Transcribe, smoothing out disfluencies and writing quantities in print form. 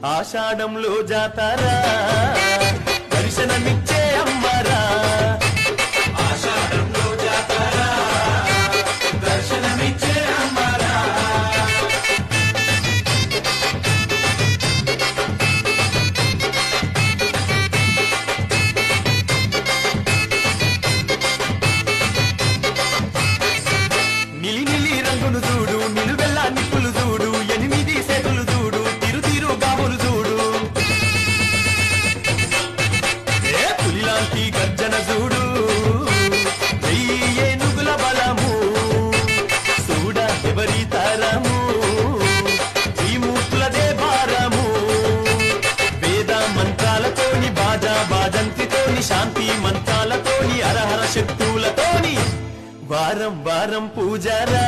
ఆషాఢంలో జాతారా దర్శనమిచ్చే అమ్మరా ఆషాఢంలో జాతారా దర్శనమిచ్చే అమ్మరా నిలి నిలి రంగును చూడు నిలువెల్లా నిప్పులు చూడు 8 సేతులు చూడు తిరు తిరు గాములు చూడు పులిలాంటి గర్జన చూడు ఏనుగుల బలము చూడ ఎవరి తరము ఈ మూర్తులదే భారము వేద మంత్రాలతోని బాజా బాజంతితోని శాంతి మంత్రాలతోని అరహర శక్తులతోని వారం వారం పూజారా